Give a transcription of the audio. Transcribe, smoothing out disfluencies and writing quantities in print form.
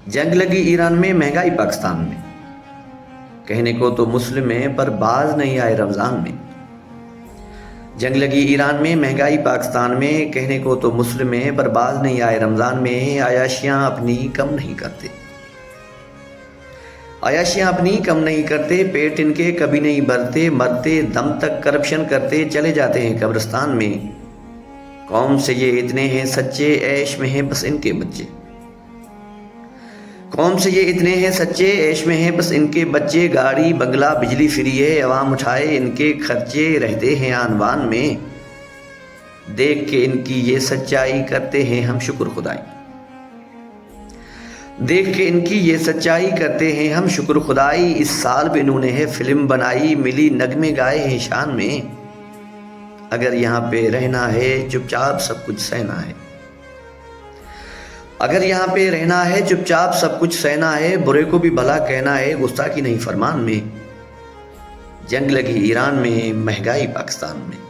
جنگ لگی ایران میں، مہنگائی پاکستان میں، کہنے کو تو مسلم ہیں پر باز نہیں آئے رمضان میں۔ جنگ لگی ایران میں، مہنگائی پاکستان میں، کہنے کو تو مسلم ہیں پر باز نہیں آئے رمضان میں۔ عیاشیاں اپنی کم نہیں کرتے، عیاشیاں اپنی کم نہیں کرتے، پیٹ ان کے کبھی نہیں بھرتے، مرتے دم تک کرپشن کرتے چلے جاتے ہیں قبرستان میں۔ قوم سے یہ اتنے ہیں سچے، عیش میں ہیں بس ان کے بچے۔ قوم سے یہ اتنے ہیں سچے، عیش میں ہیں بس ان کے بچے۔ گاڑی بنگلہ بجلی فری ہے، عوام اٹھائے ان کے خرچے، رہتے ہیں آن بان میں۔ دیکھ کے ان کی یہ سچائی کرتے ہیں ہم شکر خدائی، دیکھ کے ان کی یہ سچائی کرتے ہیں ہم شکر خدائی۔ اس سال بھی انہوں نے ہے فلم بنائی، ملی نغمے گائے ہیں شان میں۔ اگر یہاں پہ رہنا ہے چپ چاپ سب کچھ سہنا ہے، اگر یہاں پہ رہنا ہے چپ چاپ سب کچھ سہنا ہے۔ برے کو بھی بھلا کہنا ہے، گستاخی نہیں فرمان میں۔ جنگ لگی ایران میں، مہنگائی پاکستان میں۔